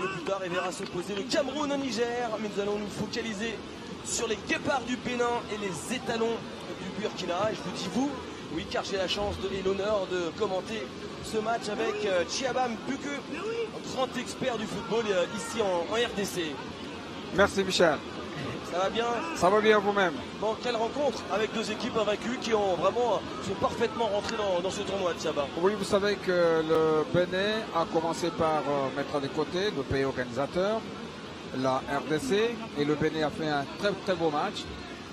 peu plus tard et verra s'opposer le Cameroun au Niger. Mais nous allons nous focaliser sur les guépards du Bénin et les étalons du Burkina. Et je vous dis vous, oui, car j'ai la chance et l'honneur de commenter ce match avec Chiabam Puku, grand expert du football ici en RDC. Merci Michel. Ça va bien? Ça va bien vous-même. Bon, quelle rencontre avec deux équipes invaincues qui sont parfaitement rentrées dans ce tournoi de Chiaba. Oui, vous savez que le Bénin a commencé par mettre de côté le pays organisateur, la RDC, et le Bénin a fait un très très beau match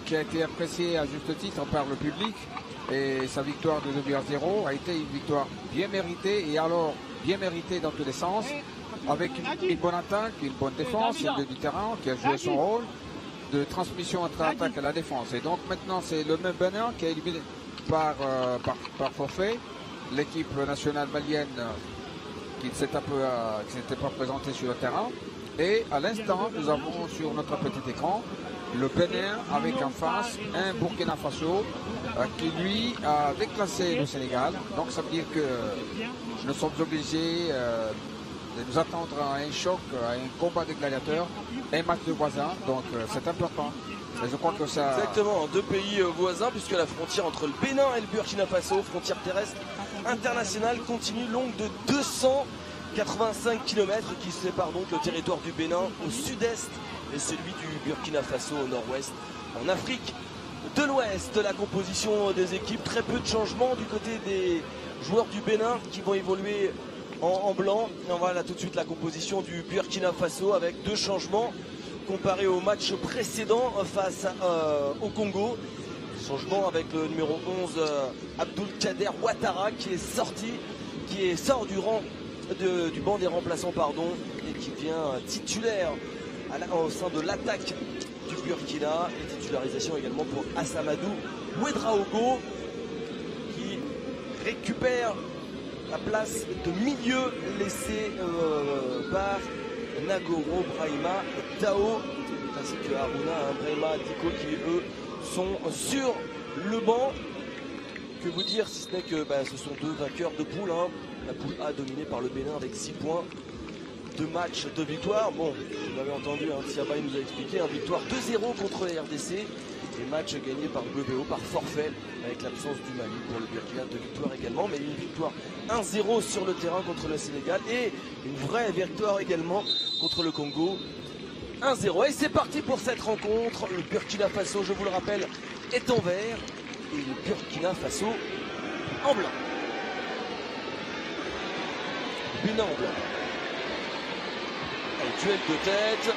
qui a été apprécié à juste titre par le public. Et sa victoire de 2-0 a été une victoire bien méritée, et alors bien méritée dans tous les sens, avec une bonne attaque, une bonne défense, une du terrain qui a joué son rôle de transmission entre l'attaque et la défense. Et donc maintenant c'est le même Bénin qui a éliminé par forfait l'équipe nationale malienne qui ne s'était pas présentée sur le terrain. Et à l'instant, nous avons sur notre petit écran le Bénin avec en face un Burkina Faso qui lui a déclassé le Sénégal. Donc ça veut dire que nous sommes obligés de nous attendre à un choc, à un combat de gladiateurs, un match de voisins. Donc c'est important. Et je crois que ça... Exactement, deux pays voisins, puisque la frontière entre le Bénin et le Burkina Faso, frontière terrestre internationale, continue longue de 285 km qui sépare donc le territoire du Bénin au sud-est et celui du Burkina Faso au nord-ouest. En Afrique de l'Ouest, la composition des équipes, très peu de changements du côté des joueurs du Bénin qui vont évoluer en blanc. Et on voit là tout de suite la composition du Burkina Faso avec deux changements comparé au match précédent face au Congo. Changement avec le numéro 11 Abdoulkader Ouattara qui sort du banc des remplaçants et qui vient titulaire au sein de l'attaque du Burkina. Et titularisation également pour Assamadou Ouedraogo qui récupère la place de milieu laissée par Nagoro Brahima Tao, ainsi que Haruna Brahima Diko qui eux sont sur le banc. Que vous dire si ce n'est que ce sont deux vainqueurs de poule. La poule A dominée par le Bénin avec 6 points, 2 matchs, 2 victoires. Bon, vous l'avez entendu, Siaba nous a expliqué, une victoire 2-0 contre les RDC. Et match gagné par WBO par forfait avec l'absence du Mali pour le Burkina, 2 victoires également, mais une victoire 1-0 sur le terrain contre le Sénégal et une vraie victoire également contre le Congo, 1-0. Et c'est parti pour cette rencontre. Le Burkina Faso, je vous le rappelle, est en vert et le Burkina Faso en blanc. Bénin en blanc. Allez, duel de tête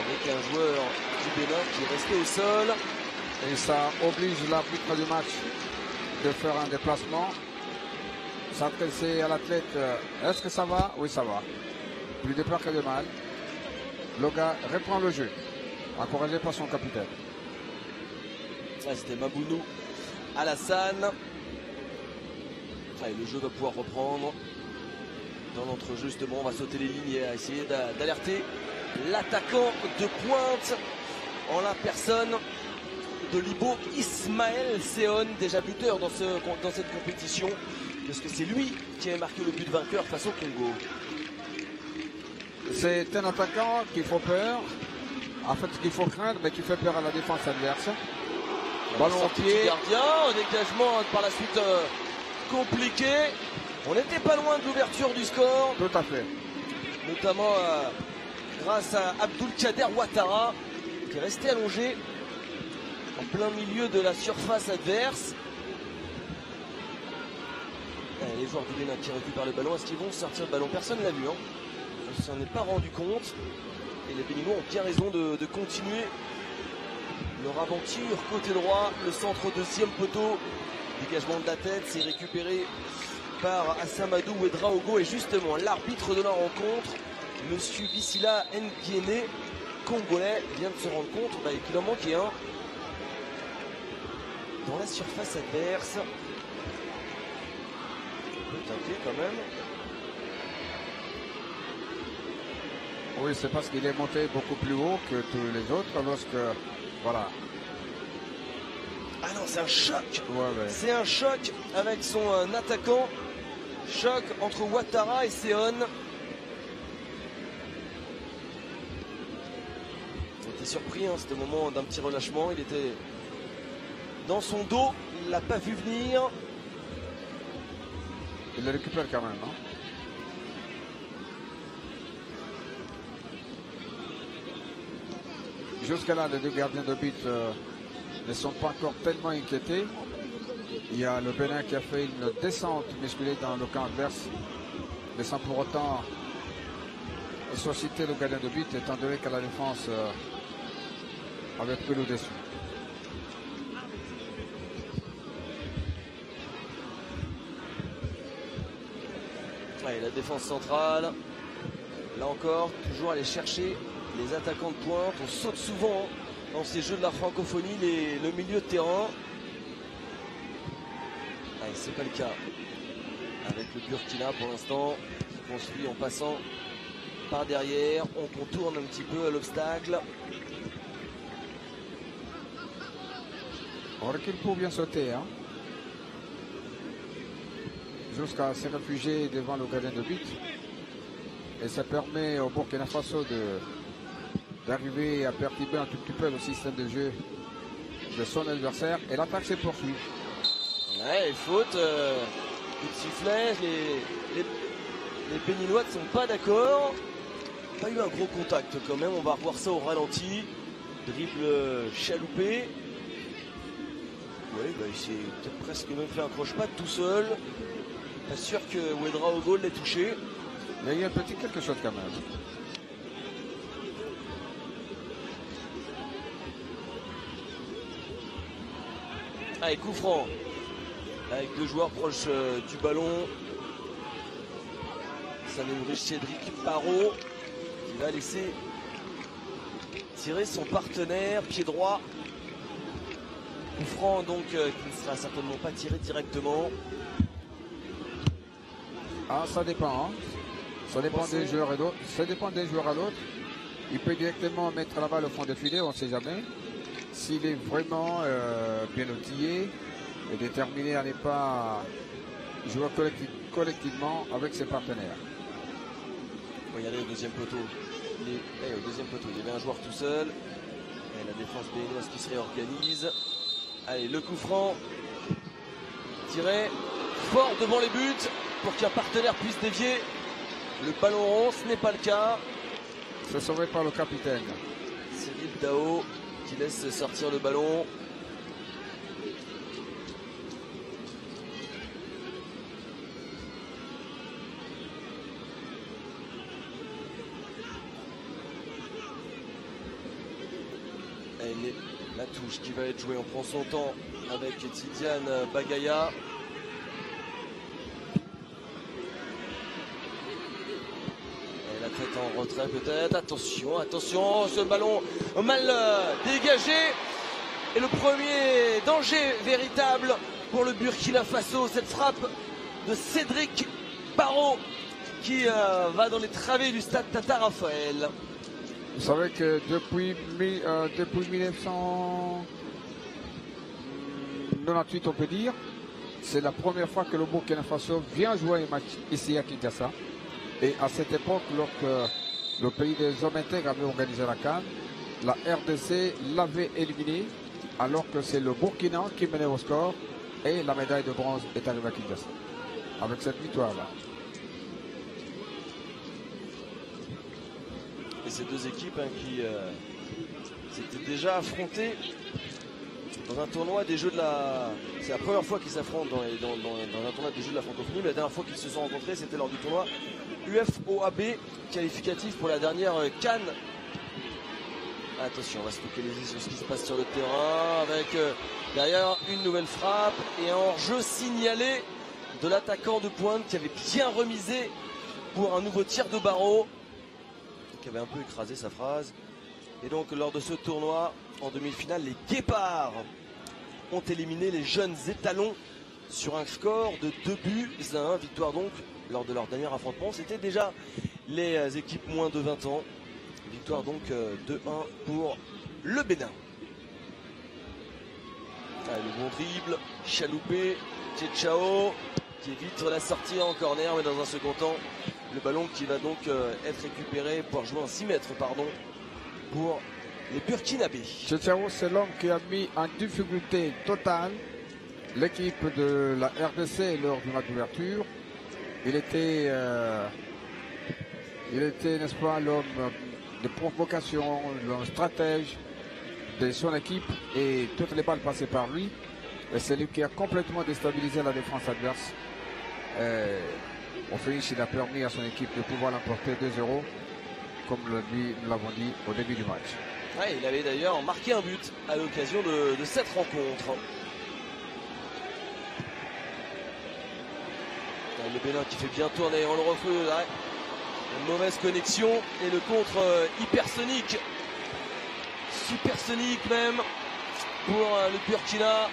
avec un joueur du Bénin qui est resté au sol. Et ça oblige l'arbitre du match de faire un déplacement, s'adresser à l'athlète. Est-ce que ça va? Oui, ça va. Plus de peur que de mal. Le gars reprend le jeu, encouragé par son capitaine. Ouais, c'était Mabounou Alassane. Allez, le jeu va pouvoir reprendre. Dans l'entrejeu, justement, on va sauter les lignes et essayer d'alerter l'attaquant de pointe en la personne de Libo Ismaël Seon, déjà buteur dans cette compétition, parce que c'est lui qui a marqué le but vainqueur face au Congo. C'est un attaquant qu'il faut peur, en fait qu'il faut craindre, mais qui fait peur à la défense adverse. Ballon au pied. Gardien, un dégagement par la suite compliqué. On n'était pas loin de l'ouverture du score. Tout à fait. Notamment grâce à Abdoulkader Ouattara qui est resté allongé en plein milieu de la surface adverse. Les joueurs du Bénin qui récupèrent le ballon, est-ce qu'ils vont sortir le ballon? Personne ne l'a vu. On ne s'en est pas rendu compte. Et les Béninois ont bien raison de continuer leur aventure. Côté droit, le centre deuxième poteau. Dégagement de la tête, c'est récupéré par Assamadou Ouedraogo. Et justement, l'arbitre de la rencontre, Monsieur Bissila Nguéné, congolais, vient de se rendre compte qu'il en manquait un dans la surface adverse. Un peu taclé quand même. Oui, c'est parce qu'il est monté beaucoup plus haut que tous les autres lorsque... Voilà. Ah non, c'est un choc. Ouais. C'est un choc avec son attaquant. Choc entre Ouattara et Seon. était surpris, hein, c'était au moment d'un petit relâchement, il était dans son dos, il l'a pas vu venir. Il le récupère quand même, hein. Jusqu'à là, les deux gardiens de but ne sont pas encore tellement inquiétés. Il y a le Bénin qui a fait une descente musculée dans le camp adverse, mais sans pour autant susciter le gardien de but, étant donné que la défense avait pris le dessus. Ouais, la défense centrale, là encore, toujours aller chercher les attaquants de pointe. On saute souvent dans ces jeux de la francophonie le milieu de terrain. C'est pas le cas avec le Burkina pour l'instant, qui construit en passant par derrière. On contourne un petit peu l'obstacle. On recule pour bien sauter, hein, jusqu'à se réfugier devant le gardien de but. Et ça permet au Burkina Faso d'arriver à perturber un tout petit peu le système de jeu de son adversaire. Et l'attaque se poursuit. Ouais, faute, coup de sifflet, les Béninois ne sont pas d'accord. Pas eu un gros contact quand même, on va revoir ça au ralenti. Dribble chaloupé. Oui, bah, il s'est peut-être presque même fait un croche-patte tout seul. Pas sûr que Ouedraogo Ogo l'ait touché. Mais il y a un petit quelque chose quand même. Allez, coup franc. Avec deux joueurs proches du ballon. Ça nous Cédric Parot qui va laisser tirer son partenaire, pied droit. Coup franc donc qui ne sera certainement pas tiré directement. Ah, ça dépend, hein. Ça dépend des joueurs et d'autres. Ça dépend des joueurs à l'autre. Il peut directement mettre la balle au fond de filet, on ne sait jamais. S'il est vraiment bien outillé et déterminé à ne pas jouer collectivement avec ses partenaires. Regardez au deuxième poteau. Au deuxième poteau, il y avait un joueur tout seul. Et la défense béninoise qui se réorganise. Allez, le coup franc. Tiré fort devant les buts pour qu'un partenaire puisse dévier le ballon rond. Ce n'est pas le cas. C'est sauvé par le capitaine. Cyril Dao qui laisse sortir le ballon. La touche qui va être jouée, on prend son temps avec Tidiane Bagaya. Et la tête en retrait peut-être. Attention, attention, ce ballon mal dégagé. Et le premier danger véritable pour le Burkina Faso, cette frappe de Cédric Parot qui va dans les travées du stade Tata Raphaël. Vous savez que depuis 1998, on peut dire, c'est la première fois que le Burkina Faso vient jouer un match ici à Kinshasa. Et à cette époque, lorsque le pays des hommes intègres avait organisé la CAN, la RDC l'avait éliminé, alors que c'est le Burkina qui menait au score et la médaille de bronze est arrivée à Kinshasa. Avec cette victoire-là. Et ces deux équipes qui s'étaient déjà affrontées dans un tournoi des Jeux de la... C'est la première fois qu'ils s'affrontent dans un tournoi des Jeux de la francophonie, mais la dernière fois qu'ils se sont rencontrés, c'était lors du tournoi UFOAB, qualificatif pour la dernière CAN. Attention, on va se focaliser sur ce qui se passe sur le terrain, avec derrière une nouvelle frappe et un hors-jeu signalé de l'attaquant de pointe qui avait bien remisé pour un nouveau tir de barreau, qui avait un peu écrasé sa phrase. Et donc lors de ce tournoi, en demi-finale, les Guépards ont éliminé les jeunes étalons sur un score de 2-1. Victoire donc lors de leur dernier affrontement. C'était déjà les équipes moins de 20 ans. Victoire donc 2-1 pour le Bénin. Allez, le bon dribble, chaloupé, Tchétchao qui évite la sortie en corner, mais dans un second temps, le ballon qui va donc être récupéré pour jouer en 6 mètres, pardon, pour les Burkinabés. Tchétchéao, c'est l'homme qui a mis en difficulté totale l'équipe de la RDC lors du match d'ouverture. Il était, n'est-ce pas, l'homme de provocation, l'homme stratège de son équipe et toutes les balles passaient par lui. Et c'est lui qui a complètement déstabilisé la défense adverse. Au finish, il a permis à son équipe de pouvoir l'emporter 2-0, comme nous l'avons dit au début du match. Ouais, il avait d'ailleurs marqué un but à l'occasion de cette rencontre. Le Bénin qui fait bien tourner, on le refait. Ouais. Une mauvaise connexion et le contre hypersonique, supersonique même pour le Burkina.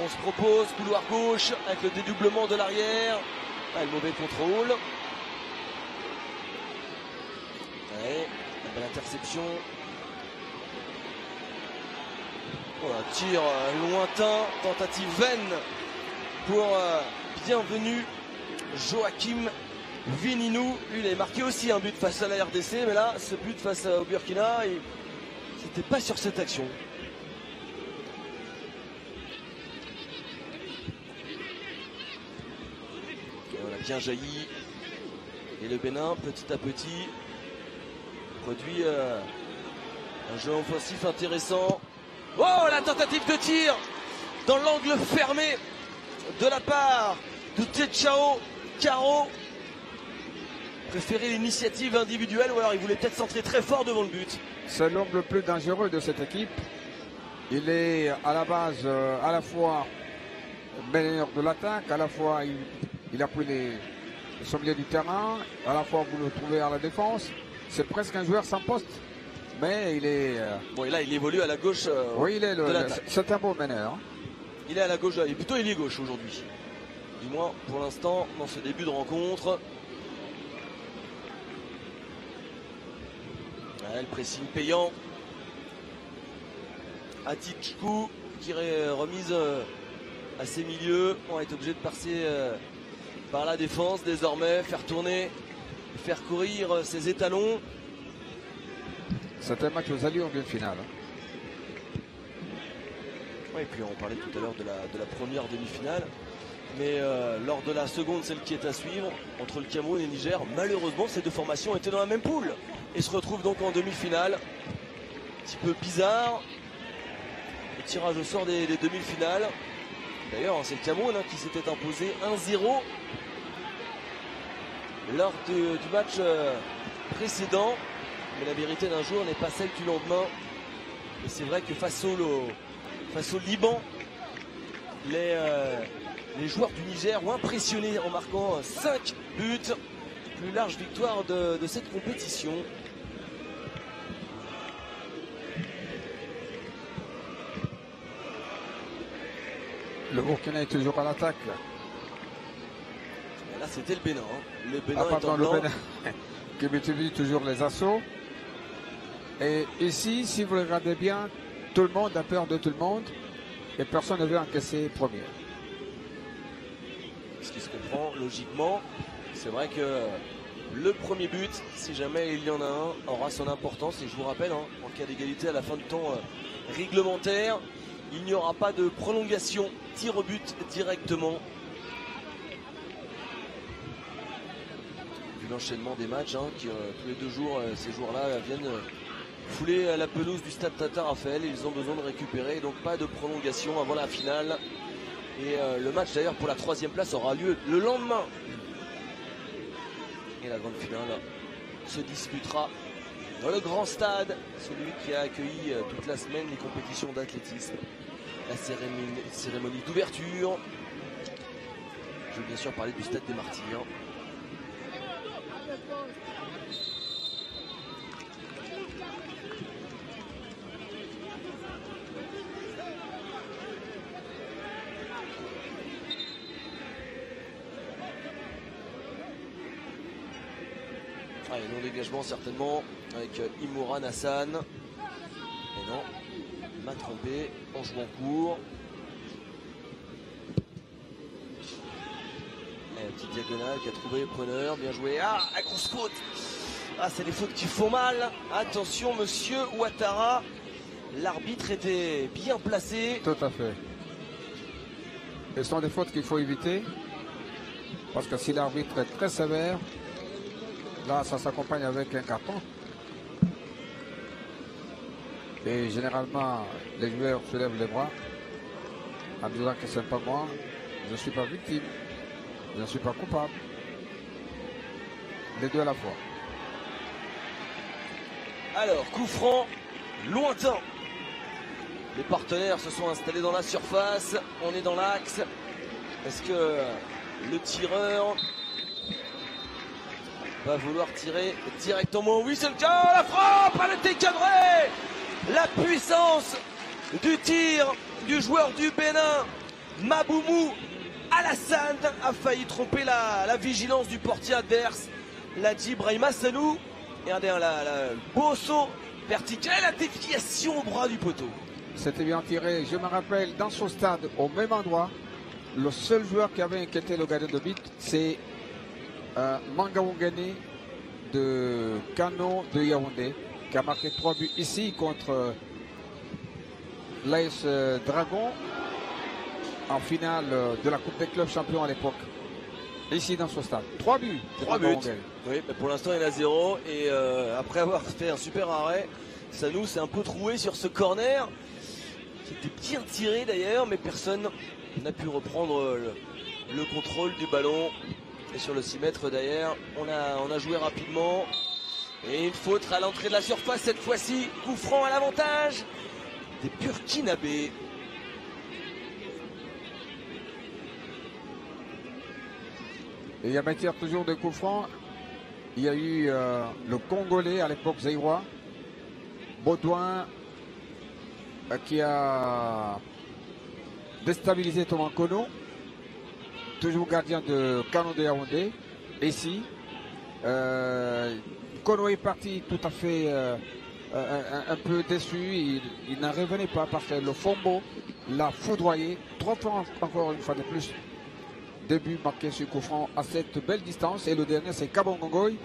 On se propose couloir gauche avec le dédoublement de l'arrière. Ah, le mauvais contrôle. Ouais, une belle interception. Oh, un tir lointain, tentative vaine pour bienvenue Joachim Vininou. Lui, il avait marqué aussi un but face à la RDC, mais là, ce but face au Burkina, c'était pas sur cette action. On a bien jailli. Et le Bénin, petit à petit, produit un jeu offensif intéressant. Oh, la tentative de tir dans l'angle fermé de la part de Tchétchéao. Caro préférait l'initiative individuelle ou alors il voulait peut-être centrer très fort devant le but. C'est l'homme le plus dangereux de cette équipe. Il est à la base à la fois meilleur de l'attaque, à la fois il a pris son milieu du terrain, à la fois vous le trouvez à la défense. C'est presque un joueur sans poste. Mais il est... Bon, et là, il évolue à la gauche oui, il est de l'attaque. C'est un beau meneur. Il est à la gauche, et plutôt il est gauche aujourd'hui. Du moins, pour l'instant, dans ce début de rencontre. Ouais, le pressing payant. Atichkou qui est remise à ses milieux. On va être obligé de passer par la défense désormais, faire tourner, faire courir ses étalons. C'est un match aux allures d'une finale. Oui, et puis on parlait tout à l'heure de la première demi-finale. Mais lors de la seconde, celle qui est à suivre, entre le Cameroun et le Niger, malheureusement, ces deux formations étaient dans la même poule. Et se retrouvent donc en demi-finale. Un petit peu bizarre. Le tirage au sort des demi-finales. D'ailleurs, c'est le Cameroun qui s'était imposé 1-0 lors du match précédent. Mais la vérité d'un jour n'est pas celle du lendemain. Et c'est vrai que face au Liban, les joueurs du Niger ont impressionné en marquant 5 buts. Plus large victoire de cette compétition. Le Burkina est toujours à l'attaque. Là, c'était le Bénin. Le Bénin le Bénin qui utilise toujours les assauts. Et ici, si vous regardez bien, tout le monde a peur de tout le monde et personne ne veut encaisser premier. Ce qui se comprend logiquement. C'est vrai que le premier but, si jamais il y en a un, aura son importance. Et je vous rappelle, en cas d'égalité à la fin du temps réglementaire, il n'y aura pas de prolongation, tir au but directement. Vu l'enchaînement des matchs, qui tous les 2 jours, ces jours-là, viennent fouler la pelouse du stade Tata Raphaël. Ils ont besoin de récupérer, donc pas de prolongation avant la finale. Et le match d'ailleurs pour la 3e place aura lieu le lendemain. Et la grande finale se disputera dans le grand stade, celui qui a accueilli toute la semaine les compétitions d'athlétisme. La cérémonie d'ouverture. Je veux bien sûr parler du stade des Martyrs. Allez, non-dégagement certainement avec Imouran Hassan. Et non, il m'a trompé en jouant court. Et une petite diagonale qui a trouvé le preneur, bien joué. Ah, la grosse faute. Ah, c'est des fautes qui font mal. Attention, monsieur Ouattara. l'arbitre était bien placé. Tout à fait. Ce sont des fautes qu'il faut éviter. Parce que si l'arbitre est très sévère, là, ça s'accompagne avec un carton. Et généralement, les joueurs se lèvent les bras en disant que ce n'est pas moi, je ne suis pas victime, je ne suis pas coupable. Les deux à la fois. Alors, coup franc, lointain. Les partenaires se sont installés dans la surface. On est dans l'axe. Est-ce que le tireur va vouloir tirer directement? Oui, c'est le cas. La frappe, elle était cadrée. La puissance du tir du joueur du Bénin, Maboumou Alassane, a failli tromper la vigilance du portier adverse. L'a dit Brahima Sanou. Et regardez le beau saut vertical, la déviation au bras du poteau. C'était bien tiré. Je me rappelle, dans ce stade, au même endroit, le seul joueur qui avait inquiété le gardien de but, c'est Manga Wongane de Kano de Yaoundé, qui a marqué 3 buts ici contre l'AS Dragon en finale de la Coupe des clubs champions à l'époque. Ici dans ce stade. 3 buts. 3 buts. Oui, mais pour l'instant il a 0. Et après avoir fait un super arrêt, Sanou s'est un peu troué sur ce corner. Qui était bien tiré d'ailleurs, mais personne n'a pu reprendre le contrôle du ballon. Et sur le 6 mètres d'ailleurs, on a joué rapidement. Et une faute à l'entrée de la surface cette fois-ci. Coup franc à l'avantage des Burkinabés. Et il y a matière toujours de coups francs. Il y a eu le Congolais à l'époque zaïrois, Baudouin, qui a déstabilisé Thomas Kono, toujours gardien de Kano de Yaoundé. Ici, Kono est parti tout à fait un peu déçu. Il n'en revenait pas parce que le Fombo l'a foudroyé. 3 fois encore une fois de plus. Début marqué sur coup franc à cette belle distance. Et le dernier, c'est Kabongongoy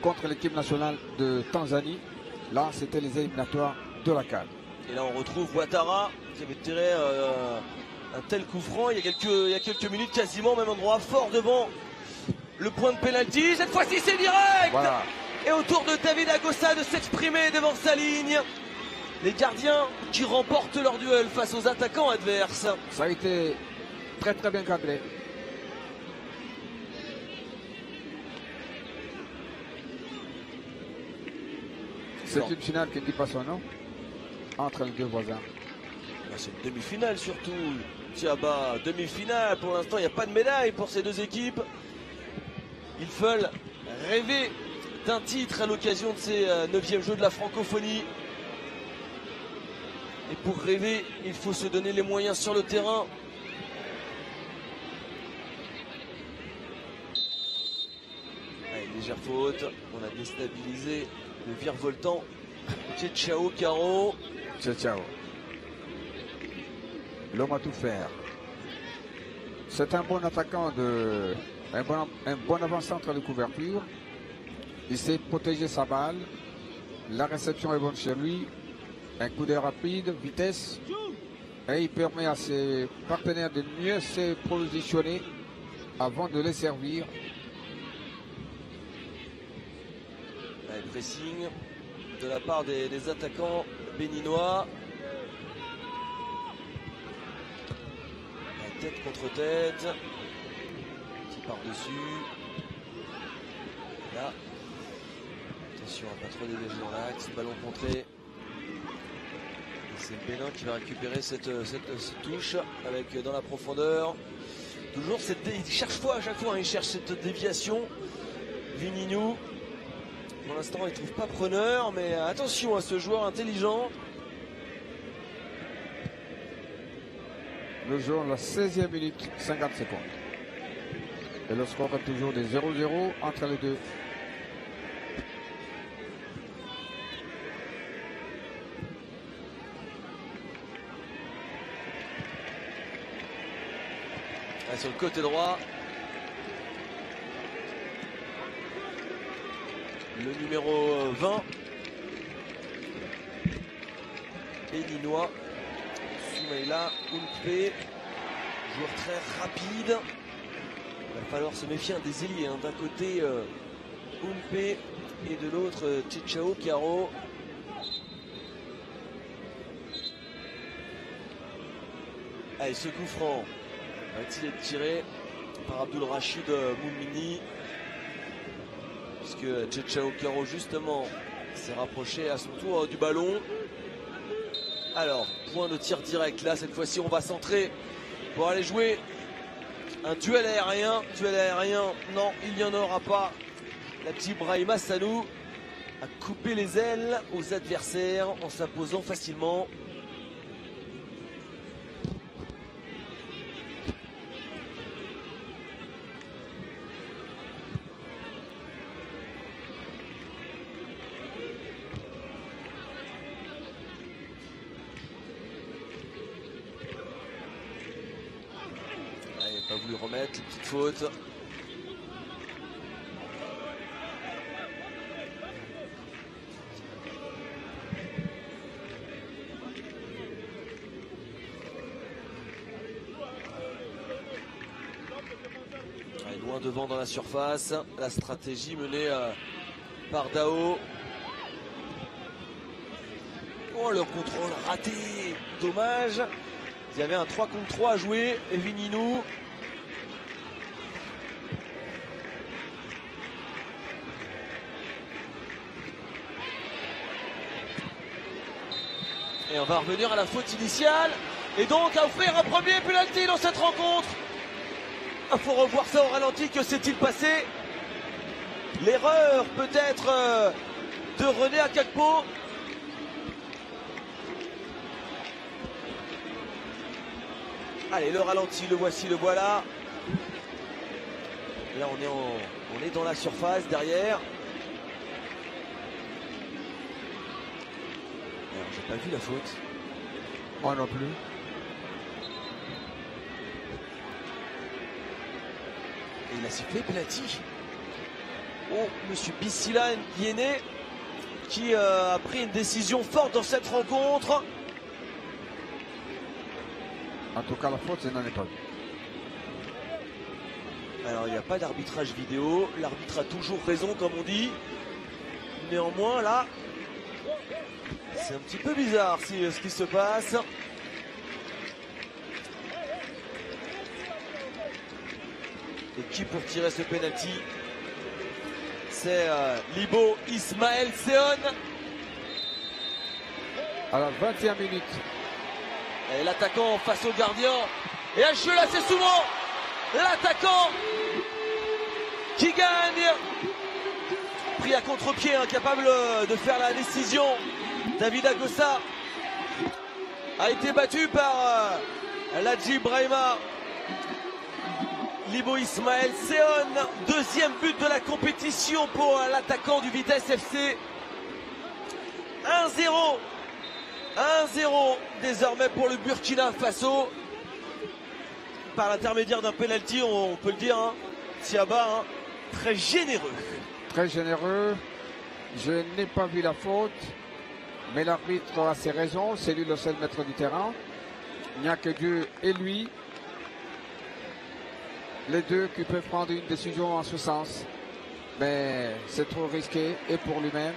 contre l'équipe nationale de Tanzanie. Là, c'était les éliminatoires de la CAN. Et là, on retrouve Ouattara qui avait tiré un tel coup franc il y a quelques minutes, quasiment au même endroit, fort devant le point de pénalty. Cette fois-ci, c'est direct. Voilà. Et autour de David Agossa de s'exprimer devant sa ligne. Les gardiens qui remportent leur duel face aux attaquants adverses. Ça a été très très bien cadré. C'est une finale qui ne dit pas son nom entre les deux voisins. C'est une demi-finale surtout. Tiens bah, demi-finale. Pour l'instant, il n'y a pas de médaille pour ces deux équipes. Ils veulent rêver d'un titre à l'occasion de ces 9e Jeux de la francophonie. Et pour rêver, il faut se donner les moyens sur le terrain. Allez, légère faute. On a déstabilisé le virevoltant. Ciao Caro. Ciao. L'homme à tout faire. C'est un bon attaquant, un bon avant-centre de couverture. Il sait protéger sa balle. La réception est bonne chez lui. Un coup d'œil rapide, vitesse. Et il permet à ses partenaires de mieux se positionner avant de les servir. Allez, pressing de la part des attaquants béninois. La tête contre tête. Petit par-dessus. Là. Attention à pas trop dégager dans l'axe. Ballon contré. C'est le Bénin qui va récupérer cette touche avec dans la profondeur. Toujours il cherche à chaque fois, il cherche cette déviation. Vininou. Pour l'instant, il ne trouve pas preneur, mais attention à ce joueur intelligent. Le jour, la 16e minute, 50 secondes. Et le score est toujours des 0-0 entre les deux. Sur le côté droit. Le numéro 20. béninois. Soumaïla Oulpé, joueur très rapide. Il va falloir se méfier des ailiers. D'un côté, Oulpé et de l'autre, Tchao Caro. Allez, ce coup franc va-t-il être tiré par Abdul Rachid Moumini, puisque Tchao Caro justement s'est rapproché à son tour du ballon. Alors, point de tir direct. Là, cette fois-ci, on va centrer pour aller jouer un duel aérien. Duel aérien, non, il n'y en aura pas. La Brahima Sanou a coupé les ailes aux adversaires en s'imposant facilement. Pas voulu remettre les petites fautes. Allez, loin devant dans la surface. La stratégie menée par Dao. Oh, le contrôle raté. Dommage. Il y avait un 3 contre 3 à jouer. Vininou. Et on va revenir à la faute initiale. Et donc à offrir un premier penalty dans cette rencontre. Il faut revoir ça au ralenti. Que s'est-il passé? L'erreur peut-être de René Akakpo. Allez, le ralenti, le voici, le voilà. Là, on est dans la surface derrière. Alors, j'ai pas vu la faute. Moi non plus. Et il a sifflé penalty. Oh, monsieur Bissila Yéné qui a pris une décision forte dans cette rencontre. En tout cas, la faute, je n'en ai pas vu. Alors, il n'y a pas d'arbitrage vidéo. L'arbitre a toujours raison, comme on dit. Néanmoins, là, c'est un petit peu bizarre ce qui se passe. Et qui pour tirer ce penalty? C'est Libo Ismaël Seon. À la 20e minute. Et l'attaquant face au gardien. Et un jeu là, c'est souvent l'attaquant qui gagne. Pris à contre-pied, incapable de faire la décision. David Agossa a été battu par Ladji Brahima. Libo Ismaël Seon, deuxième but de la compétition pour l'attaquant du Vitesse FC. 1-0. 1-0 désormais pour le Burkina Faso. Par l'intermédiaire d'un penalty, on peut le dire, Siaba, très généreux. Très généreux. Je n'ai pas vu la faute, mais l'arbitre a ses raisons. C'est lui le seul maître du terrain. Il n'y a que Dieu et lui. Les deux qui peuvent prendre une décision en ce sens. Mais c'est trop risqué, et pour lui-même,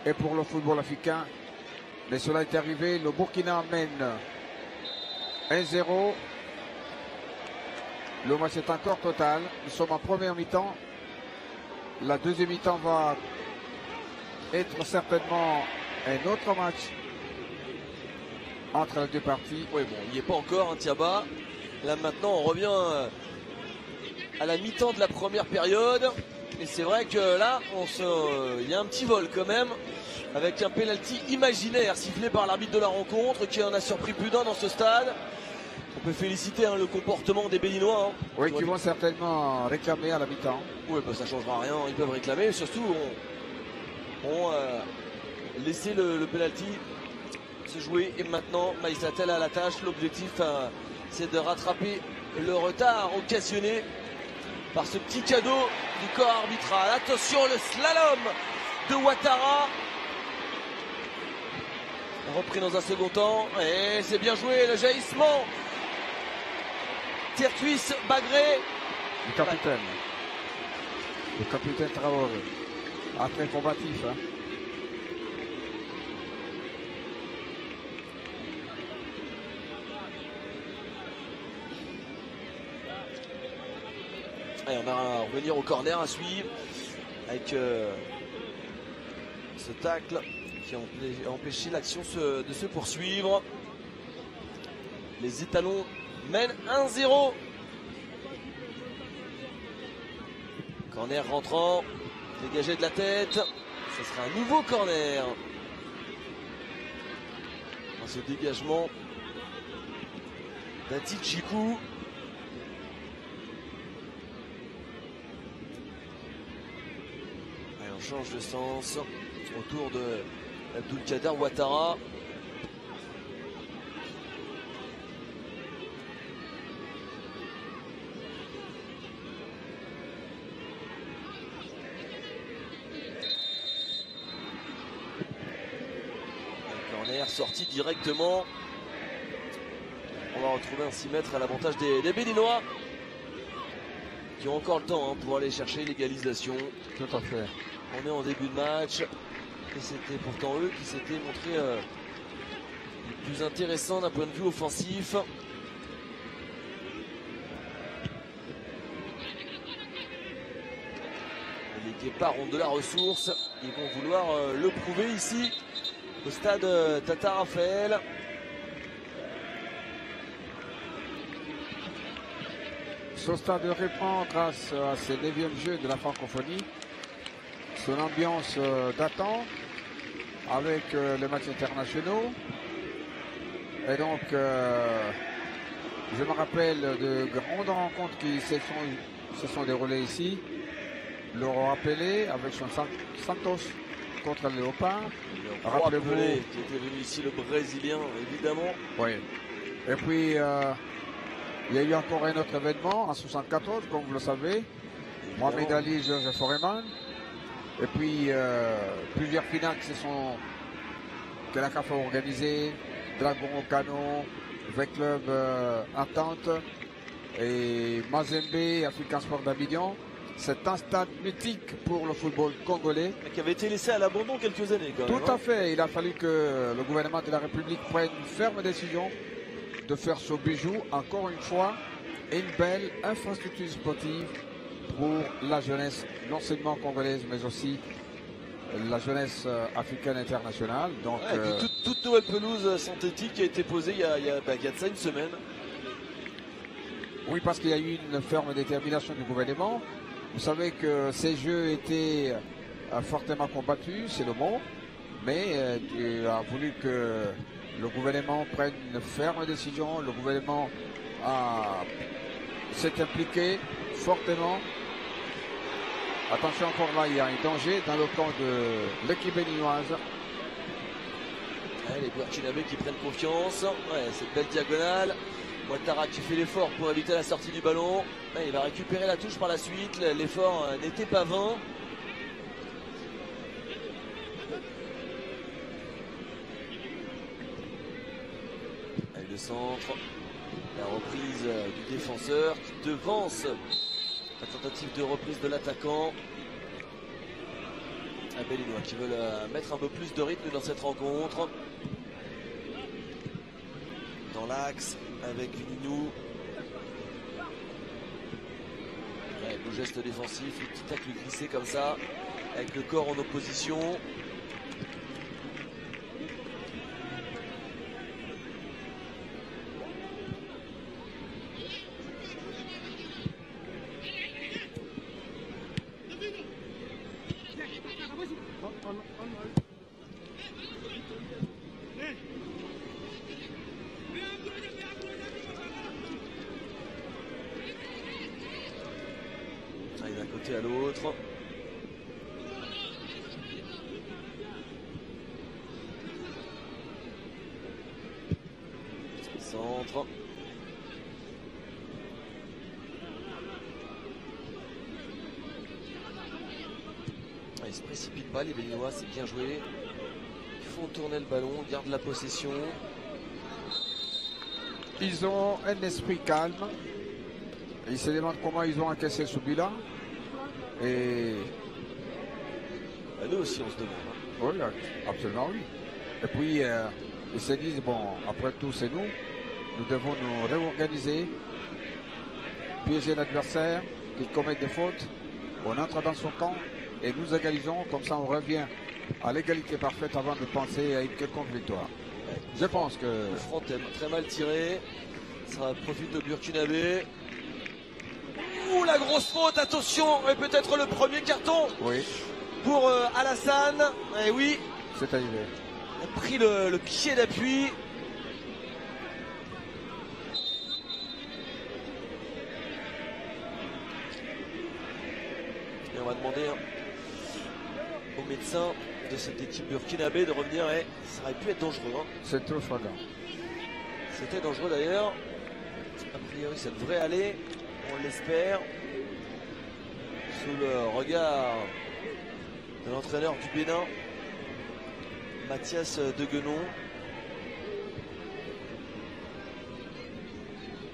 et pour le football africain. Mais cela est arrivé, le Burkina mène 1-0. Le match est encore total. Nous sommes en première mi-temps. La deuxième mi-temps va être certainement un autre match entre les deux parties. Oui, bon, il n'y est pas encore, Thiaba. Là maintenant, on revient à la mi-temps de la première période. Et c'est vrai que là, il y a un petit vol quand même. Avec un penalty imaginaire sifflé par l'arbitre de la rencontre qui en a surpris plus d'un dans ce stade. On peut féliciter le comportement des Béninois. Oui, qui vont certainement réclamer à la mi-temps. Oui, bah, ça ne changera rien, ils peuvent réclamer. Surtout, on laissé le penalty se jouer. Et maintenant, Maïsatel à la tâche. L'objectif, c'est de rattraper le retard occasionné par ce petit cadeau du corps arbitral. Attention, le slalom de Ouattara. Repris dans un second temps. Et c'est bien joué, le jaillissement. Tirtuis, Bagré. Le capitaine. Le capitaine Traoré. Très combatif. Hein. Allez, on va revenir au corner à suivre. Avec ce tacle qui a empêché l'action de se poursuivre. Les Étalons mènent 1-0. Corner rentrant, dégagé de la tête. Ce sera un nouveau corner. Dans ce dégagement d'Ati Chikou. Allez, on change de sens. Autour de Abdulkader Ouattara. Sorti directement. On va retrouver un 6 mètres à l'avantage des Béninois qui ont encore le temps pour aller chercher l'égalisation. Tout à fait. On est en début de match et c'était pourtant eux qui s'étaient montrés les plus intéressants d'un point de vue offensif. Les Guépards ont de la ressource. Ils vont vouloir le prouver ici au stade Tata Raphaël. Ce stade reprend grâce à ces 9e Jeux de la francophonie son ambiance d'attente avec les matchs internationaux. Et donc, je me rappelle de grandes rencontres qui se sont déroulées ici. Laurent Appelé avec son Santos contre le Léopard. Rappelez-vous qui était venu ici, le Brésilien, évidemment. Oui. Et puis, il y a eu encore un autre événement en 1974, comme vous le savez. Mohamed Ali, Georges Foreman. Et puis, plusieurs finales que la CAF a organisées. Dragon Cano, V-Club Entente et Mazembe, African Sport d'Abidjan. C'est un stade mythique pour le football congolais. Qui avait été laissé à l'abandon quelques années quand même. Tout à fait. Il a fallu que le gouvernement de la République prenne une ferme décision de faire ce bijou, encore une fois, une belle infrastructure sportive pour la jeunesse, non seulement congolaise, mais aussi la jeunesse africaine internationale. Donc, toute nouvelle pelouse synthétique qui a été posée il y a de ça une semaine. Oui, parce qu'il y a eu une ferme détermination du gouvernement. Vous savez que ces jeux étaient fortement combattus, c'est le mot, mais il a voulu que le gouvernement prenne une ferme décision. Le gouvernement s'est impliqué fortement. Attention, encore là, il y a un danger dans le camp de l'équipe béninoise. Les Burkinabés qui prennent confiance. Cette belle diagonale. Ouattara qui fait l'effort pour éviter la sortie du ballon. Il va récupérer la touche par la suite. L'effort n'était pas vain. Allez, le centre. La reprise du défenseur qui devance la tentative de reprise de l'attaquant. Les Béninois qui veulent mettre un peu plus de rythme dans cette rencontre. Dans l'axe avec Vininou. Le geste défensif, le petit tacle glissé comme ça, avec le corps en opposition. D'un côté à l'autre. Centre. Ils se précipitent pas les Béninois, c'est bien joué. font tourner le ballon, gardent la possession. Ils ont un esprit calme. Ils se demandent comment ils ont encaissé ce but-là. Et Bah, nous aussi, on se demande. oui, absolument oui. Et puis, ils se disent, bon, après tout, c'est nous. Nous devons nous réorganiser, piéger l'adversaire, il commet des fautes. On entre dans son camp et nous égalisons. Comme ça, on revient à l'égalité parfaite avant de penser à une quelconque victoire. Je pense que... Le front est très mal tiré. Ça profite de Burkinabé. Ouh, la grosse faute, attention, et peut-être le premier carton Oui, pour Alassane. Et oui, c'est arrivé. il a pris le pied d'appui. Et on va demander au médecin de cette équipe burkinabé de revenir. Et ça aurait pu être dangereux. Hein. C'est trop flagrant. C'était dangereux d'ailleurs. A priori, ça devrait aller. On l'espère. Sous le regard de l'entraîneur du Bénin, Mathias Deguenon.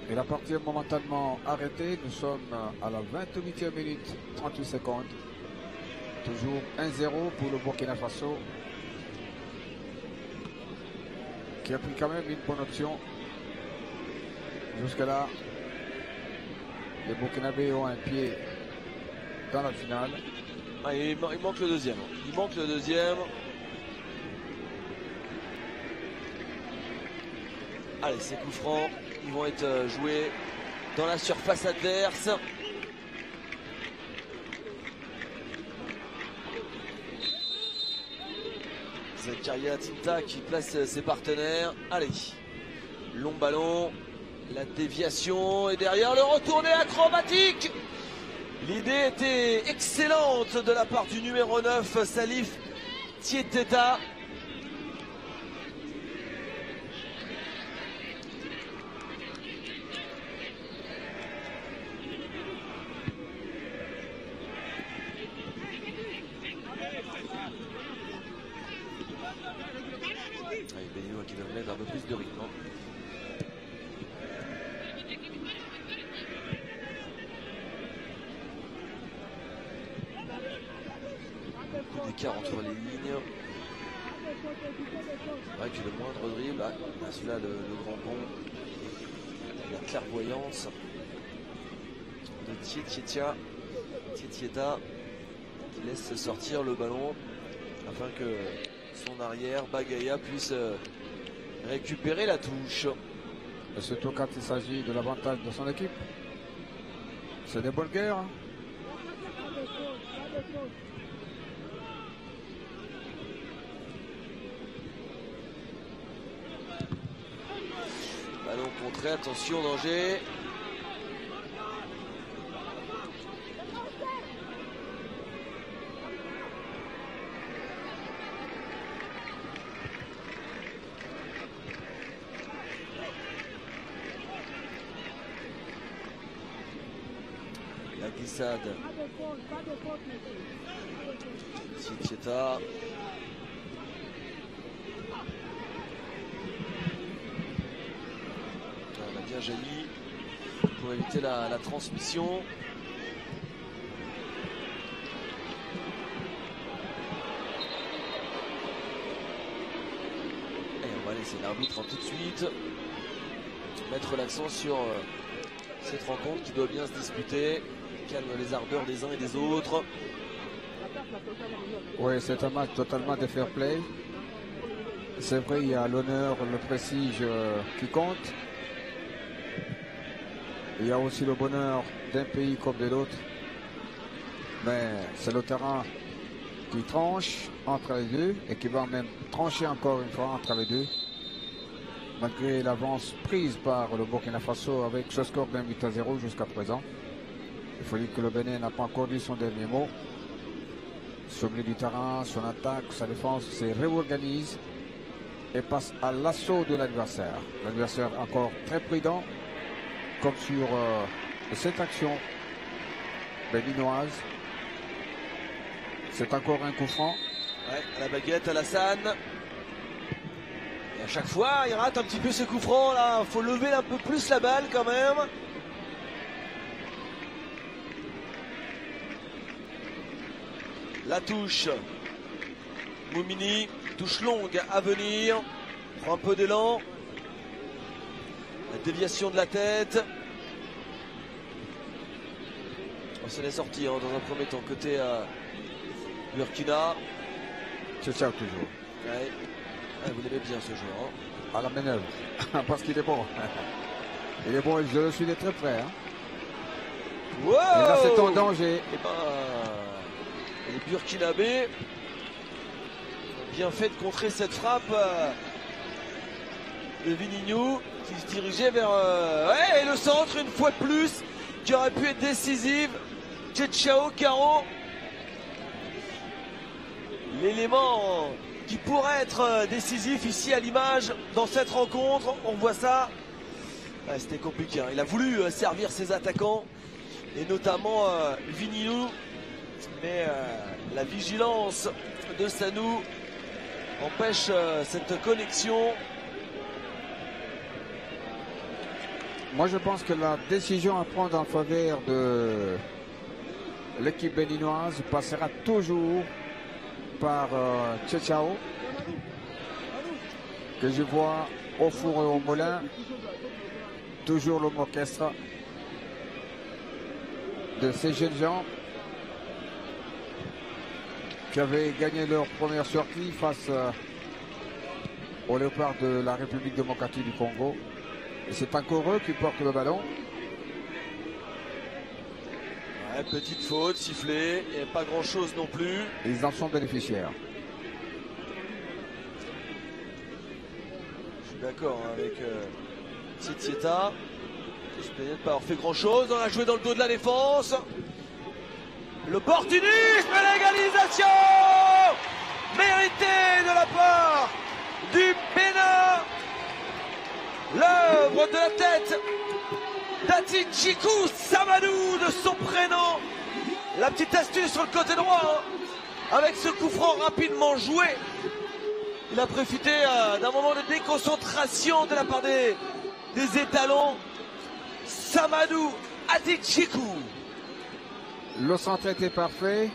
Et la partie est momentanément arrêtée. Nous sommes à la 28e minute, 38 secondes. Toujours 1-0 pour le Burkina Faso, qui a pris quand même une bonne option. Jusque-là, les Burkinabés ont un pied dans la finale. Ah, il manque le deuxième. Il manque le deuxième. Allez, ces coups francs, ils vont être joués dans la surface adverse. Zakaria Tinta qui place ses partenaires. Allez, long ballon, la déviation et derrière le retourné acrobatique. L'idée était excellente de la part du numéro 9, Salif Tieteta. Benino qui doit mettre un peu plus de rythme. Beaucoup d'écart entre les lignes. C'est vrai que le moindre dribble, celui-là le grand pont, la clairvoyance de Tieteta qui laisse sortir le ballon afin que son arrière, Bagaya, puisse récupérer la touche. Et surtout quand il s'agit de l'avantage de son équipe. C'est des bonnes guerres. Hein. Ballon contré, attention, danger. La glissade. Tieteta. On a bien jailli pour éviter la transmission. Et on va laisser l'arbitre tout de suite mettre l'accent sur cette rencontre qui doit bien se disputer. Calme les ardeurs des uns et des autres. Oui, c'est un match totalement de fair play. C'est vrai, il y a l'honneur, le prestige qui compte. Il y a aussi le bonheur d'un pays comme de l'autre. Mais c'est le terrain qui tranche entre les deux et qui va même trancher encore une fois entre les deux. Malgré l'avance prise par le Burkina Faso avec ce score d'un 8-0 jusqu'à présent. Il faut dire que le Bénin n'a pas encore dit son dernier mot. Sur le milieu du terrain, son attaque, sa défense se réorganise et passe à l'assaut de l'adversaire. L'adversaire encore très prudent, comme sur cette action béninoise. C'est encore un coup franc. Ouais, à la baguette, Alassane. Et à chaque fois, il rate un petit peu ce coup franc là. Faut lever un peu plus la balle quand même. La touche. Moumini, touche longue à venir. Prend un peu d'élan. La déviation de la tête. On se l'est sorti dans un premier temps côté Burkina. C'est ça toujours. Ouais. Ah, vous l'aimez bien ce joueur. Hein. À la manœuvre. Parce qu'il est bon. Il est bon, je le suis de très près. Hein. Wow. Et là, c'est en danger. Et ben, les Burkinabés ont bien fait de contrer cette frappe de Vinignou qui se dirigeait vers ouais, et le centre une fois de plus qui aurait pu être décisive. Tchétchao Caro, l'élément qui pourrait être décisif ici à l'image dans cette rencontre. On voit ça. Ouais, c'était compliqué. Hein. Il a voulu servir ses attaquants et notamment Vinignou, mais la vigilance de Sanou empêche cette connexion. Moi, je pense que la décision à prendre en faveur de l'équipe béninoise passera toujours par Tchétchao, que je vois au four et au moulin, toujours l'homme orchestre de ces jeunes gens qui avaient gagné leur première sortie face au léopard de la République démocratique du Congo. Et c'est encore eux qui portent le ballon. Ouais, petite faute, sifflée, et pas grand chose non plus. Ils en sont bénéficiaires. Je suis d'accord avec Tsitsieta. Je ne peut-être pas avoir fait grand chose. On a joué dans le dos de la défense. L'opportunisme, l'égalisation méritée de la part du Bénin. L'œuvre de la tête d'Atichikou Samadou de son prénom. La petite astuce sur le côté droit hein, avec ce coup franc rapidement joué. Il a profité d'un moment de déconcentration de la part des étalons. Samadou Atichikou. Le centre était parfait.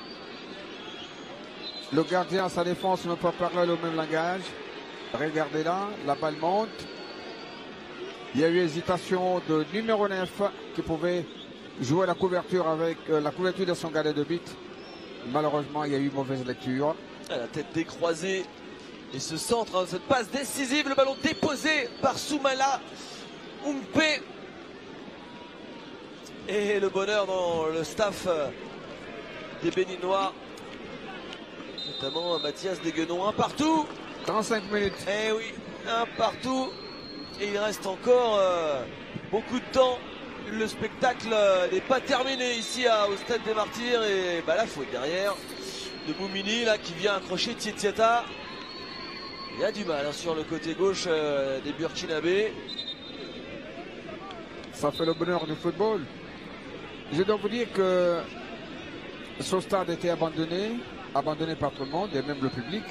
Le gardien à sa défense ne peut pas parler le même langage. Regardez là, la balle monte. Il y a eu hésitation de numéro 9 qui pouvait jouer la couverture avec la couverture de son gardien de but. Malheureusement, il y a eu mauvaise lecture. La tête décroisée et ce centre, hein, cette passe décisive, le ballon déposé par Soumala Umpe. Et le bonheur dans le staff des Béninois, notamment Mathias Deguenon, un partout. 35 minutes. Eh oui, un partout. Et il reste encore beaucoup de temps. Le spectacle n'est pas terminé ici au Stade des Martyrs. Et bah, la faute derrière de Moumini là, qui vient accrocher Tsitsieta. Il y a du mal hein, sur le côté gauche des Burkinabés. Ça fait le bonheur du football. Je dois vous dire que ce stade était abandonné par tout le monde et même le public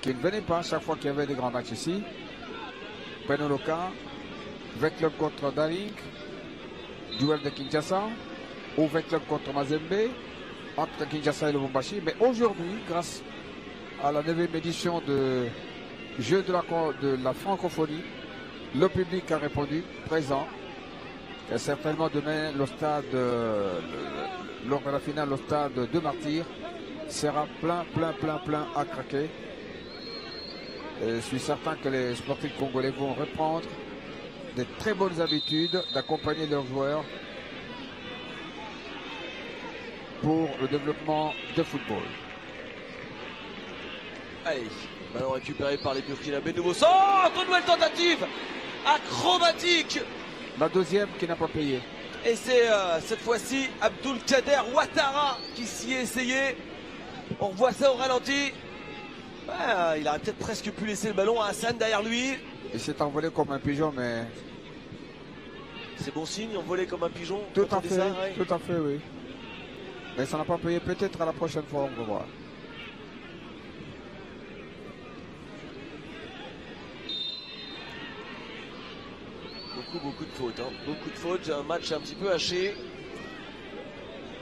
qui ne venait pas chaque fois qu'il y avait des grands matchs ici. Penoloka, V-Club contre Daring, duel de Kinshasa, ou V-Club contre Mazembe, entre Kinshasa et Lubumbashi. Mais aujourd'hui, grâce à la 9e édition de Jeux de la francophonie, le public a répondu présent. Et certainement demain, le stade, lors de la finale, le stade de Martyrs sera plein à craquer. Et je suis certain que les sportifs congolais vont reprendre des très bonnes habitudes d'accompagner leurs joueurs pour le développement de football. Allez, ballon récupéré par les Burkinabés. Nouveau centre, nouvelle tentative acrobatique. La deuxième qui n'a pas payé. Et c'est cette fois-ci Abdulkader Ouattara qui s'y est essayé. On revoit ça au ralenti. Ouais, il aurait peut-être presque pu laisser le ballon à Hassan derrière lui. Il s'est envolé comme un pigeon, mais... C'est bon signe, envolé comme un pigeon. Tout à fait, ça, ouais. tout à fait, oui. Mais ça n'a pas payé, peut-être à la prochaine fois, on va voir. Beaucoup de fautes. Hein. Beaucoup de fautes. Un match un petit peu haché.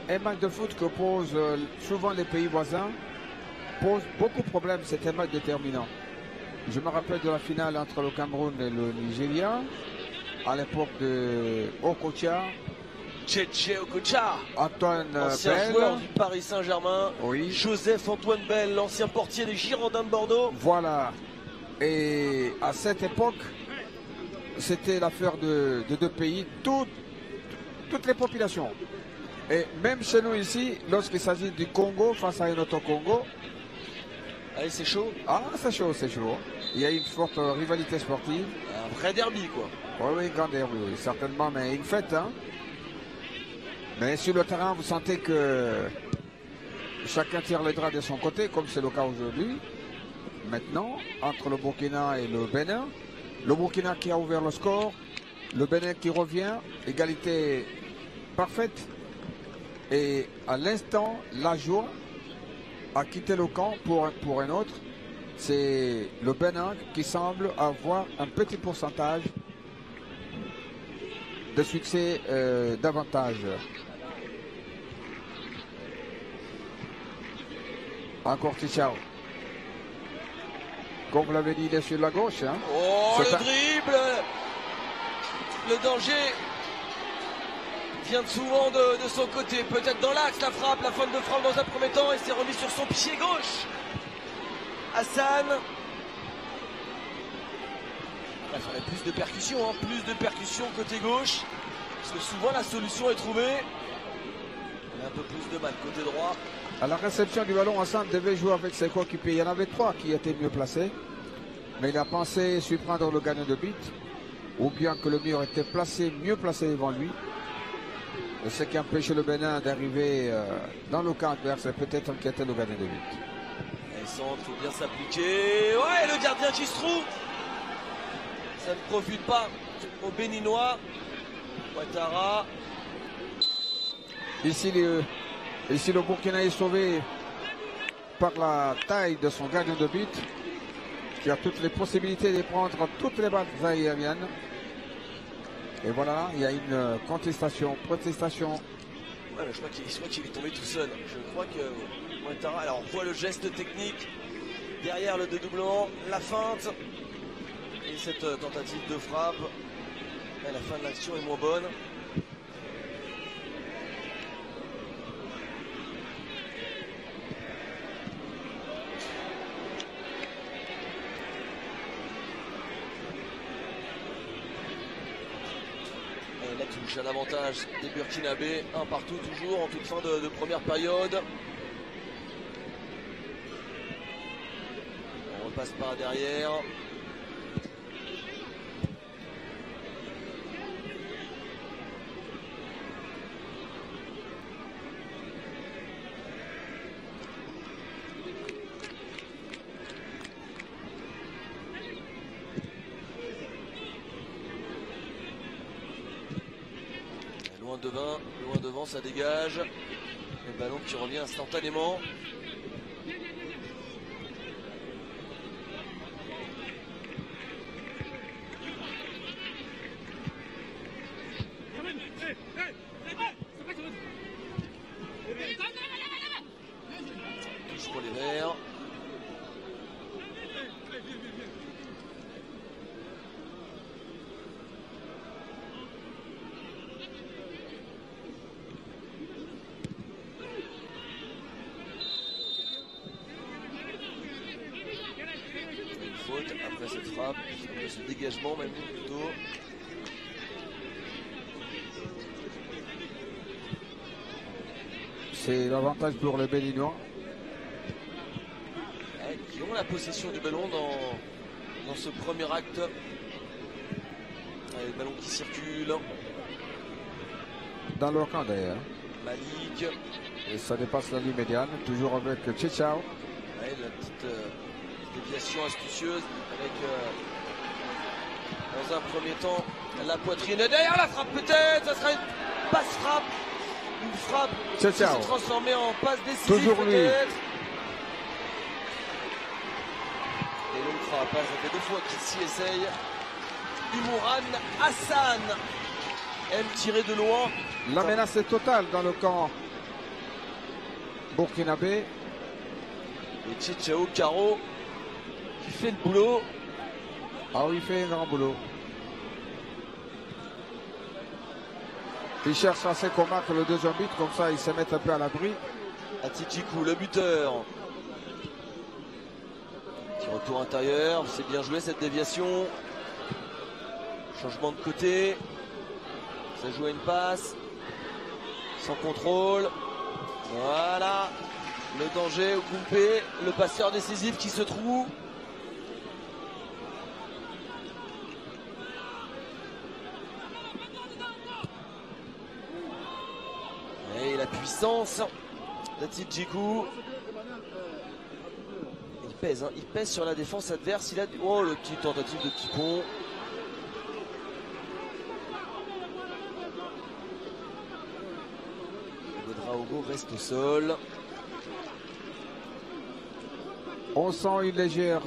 Un match de foot que posent souvent les pays voisins pose beaucoup de problèmes. C'est un match déterminant. Je me rappelle de la finale entre le Cameroun et le Nigeria, à l'époque de Okocha. Tchétché Okocha, Antoine ancien Bell. joueur du Paris Saint-Germain. Oui. Joseph-Antoine Bell, l'ancien portier des Girondins de Bordeaux. Voilà. Et à cette époque, c'était l'affaire de deux pays, toutes les populations. Et même chez nous ici, lorsqu'il s'agit du Congo face à un autre Congo, Allez, c'est chaud. ah, c'est chaud, c'est chaud. Il y a une forte rivalité sportive. Un vrai derby, quoi. Oui, grand derby, oui, certainement, mais une fête. Hein. Mais sur le terrain, vous sentez que chacun tire les draps de son côté, comme c'est le cas aujourd'hui. Maintenant, entre le Burkina et le Bénin, le Burkina qui a ouvert le score, le Bénin qui revient, égalité parfaite. Et à l'instant, la joie a quitté le camp pour un autre. C'est le Bénin qui semble avoir un petit pourcentage de succès davantage. Encore Tichao. Comme vous l'avez dit, il est sur la gauche. Hein. Oh, le dribble. Le danger vient souvent de son côté. Peut-être dans l'axe, la frappe, la fin de frappe dans un premier temps. Et s'est remis sur son pied gauche. Hassan. Il faudrait plus de percussion, hein, plus de percussion côté gauche. Parce que souvent la solution est trouvée. On a un peu plus de mal côté droit. À la réception du ballon, Hassan devait jouer avec ses coéquipiers. Il y en avait 3 qui étaient mieux placés. Mais il a pensé surprendre le gagnant de but. Ou bien que le mur était mieux placé devant lui. Et ce qui empêchait le Bénin d'arriver dans le camp adverse et peut-être inquiéter le gagnant de but. Et centre, il faut bien s'appliquer. Ouais, le gardien qui se trouve. Ça ne profite pas aux Béninois. Ouattara. Ici, le Burkina est sauvé par la taille de son gardien de but, qui a toutes les possibilités de prendre toutes les balles aériennes. Et voilà, il y a une protestation. Ouais, je crois qu'il est tombé tout seul. Je crois que Ouattara, alors on voit le geste technique derrière le dédoublement, la feinte et cette tentative de frappe. Et la fin de l'action est moins bonne. La touche, un avantage des Burkinabés, un partout toujours en toute fin de première période. On repasse par derrière. Loin devant, ça dégage. Le ballon qui revient instantanément. Touche pour les Verts. Après cette frappe, après ce dégagement même plutôt. C'est l'avantage pour les Béninois. Qui ont la possession du ballon dans ce premier acte. Allez, le ballon qui circule. Dans leur camp d'ailleurs. Malik. Et ça dépasse la ligne médiane, toujours avec Tchitchao. Ouais, la petite déviation astucieuse avec dans un premier temps la poitrine. Et derrière la frappe peut-être, ça sera une passe frappe. Une frappe qui s'est transformée en passe décisive. Toujours lui. Peut-être. Et longue frappe, ça fait 2 fois qu'il s'y essaye. Imouran Hassan aime tirer de loin. La menace est totale dans le camp burkinabé. Et Tchétchao Caro qui fait le boulot. Ah oui, il fait un grand boulot. Il cherche à se combattre le deuxième but, comme ça il se met un peu à l'abri. Atidjikou, le buteur. Petit retour intérieur, c'est bien joué cette déviation. Changement de côté. Ça joue à une passe. Sans contrôle. Voilà. Le danger au Koumpe, le passeur décisif qui se trouve. Et la puissance d'Atidjikou. Il pèse sur la défense adverse. Il a... Oh, le petit tentative de petit pont. Ouedraogo reste au sol. On sent une légère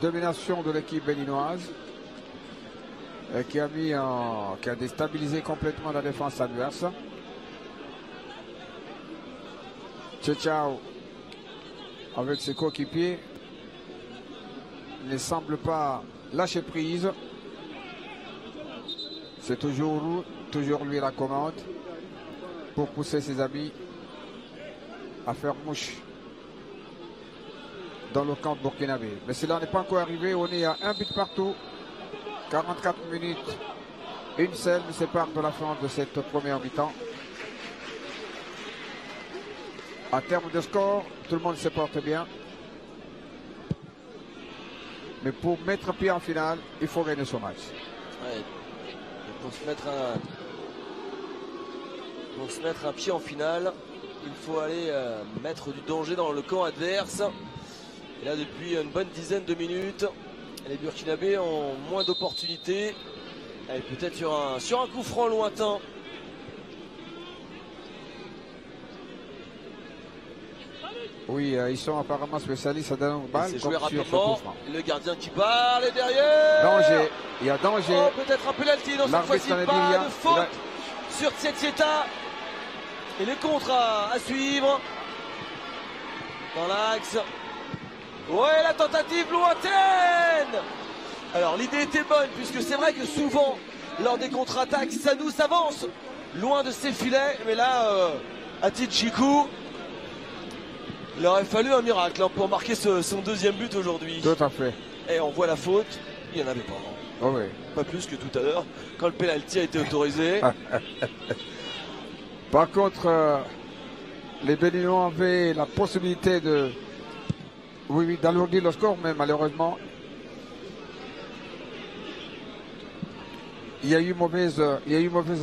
domination de l'équipe béninoise qui a déstabilisé complètement la défense adverse. Tchétchao avec ses coéquipiers ne semble pas lâcher prise. C'est toujours lui la commande pour pousser ses amis à faire mouche dans le camp burkinabé. Mais cela n'est pas encore arrivé. On est à un but partout. 44 minutes. Une seule nous sépare de la fin de cette première mi-temps. En termes de score, tout le monde se porte bien. Mais pour mettre pied en finale, il faut gagner ce match. Ouais. Pour se mettre un pied en finale, il faut aller mettre du danger dans le camp adverse. Et là, depuis une bonne dizaine de minutes, les Burkinabés ont moins d'opportunités. Peut-être sur un coup franc lointain. Oui, ils sont apparemment spécialistes à donner une balle. C'est joué rapidement. Le gardien qui part, et derrière. Danger, il y a danger. Oh, peut-être un penalty, non, cette fois-ci pas de faute sur Tsieta. Et les contres à suivre. Dans l'axe. Ouais, la tentative lointaine. Alors l'idée était bonne, puisque c'est vrai que souvent, lors des contre-attaques, ça nous avance loin de ses filets. Mais là, Atidjikou, il aurait fallu un miracle pour marquer son deuxième but aujourd'hui. Tout à fait. Et on voit la faute, il n'y en avait pas. Oh oui. Pas plus que tout à l'heure, quand le pénalty a été autorisé. Par contre, les Béninois avaient la possibilité d'alourdir le score, mais malheureusement, il y a eu mauvaise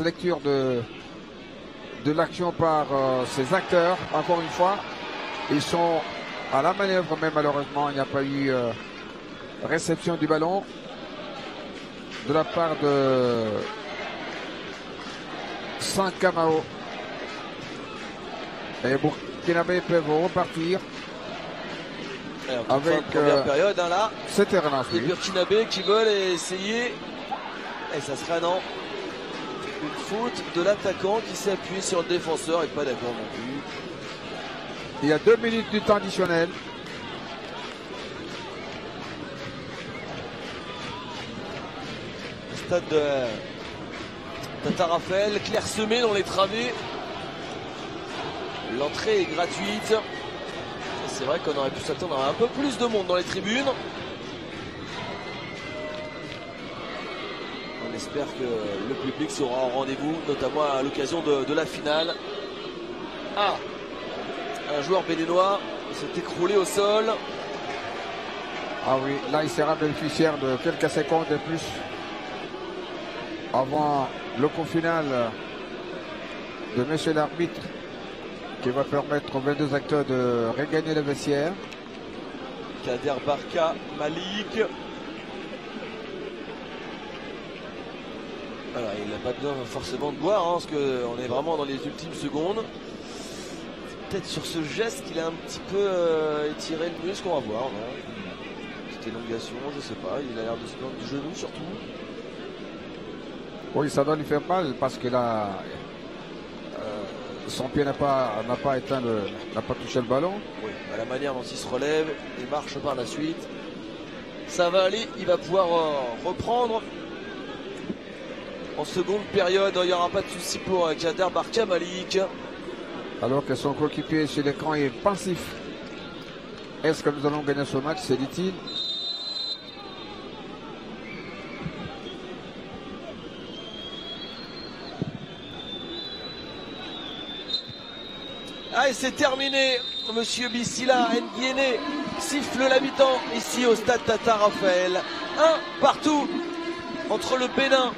lecture de l'action par ces acteurs. Encore une fois, ils sont à la manœuvre, mais malheureusement, il n'y a pas eu réception du ballon de la part de Sankamao. Et Burkinabé peuvent repartir. Avec première période, hein, là. C'était relancé. Les Burkinabés qui veulent essayer. Et ça sera non. Une faute de l'attaquant qui s'est appuyé sur le défenseur et pas d'accord non plus. Il y a 2 minutes du temps additionnel. Stade de Tata Raphaël, clairsemé dans les travées. L'entrée est gratuite. C'est vrai qu'on aurait pu s'attendre à un peu plus de monde dans les tribunes. On espère que le public sera au rendez-vous, notamment à l'occasion de la finale. Ah, un joueur béninois s'est écroulé au sol. Ah oui, là il sera bénéficiaire de quelques secondes de plus avant le coup final de monsieur l'arbitre, qui va permettre aux 22 acteurs de regagner le vestiaire. Kader Barka Malik. Alors, il n'a pas besoin forcément de boire, hein, parce qu'on est vraiment dans les ultimes secondes. C'est peut-être sur ce geste qu'il a un petit peu étiré le muscle, on va voir. Non, élongation, je sais pas, il a l'air de se plaindre du genou surtout. Oui, ça doit lui faire mal parce que là, son pied n'a pas touché le ballon. Oui, à la manière dont il se relève et marche par la suite. Ça va aller, il va pouvoir reprendre. En seconde période, il n'y aura pas de souci pour Kader Barka Malik. Alors que son coéquipier sur l'écran est pensif. Est-ce que nous allons gagner ce match? C'est dit-il. Ah, et c'est terminé. Monsieur Bissila Ndiéné siffle la mi-temps ici au stade Tata Raphaël. 1 partout entre le Bénin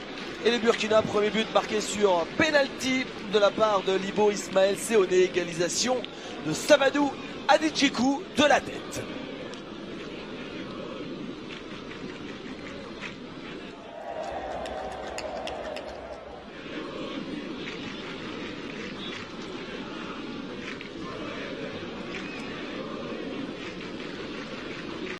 et le Burkina. Premier but marqué sur penalty de la part de Libo Ismaël Séoné. Égalisation de Samadou Adidjikou de la tête.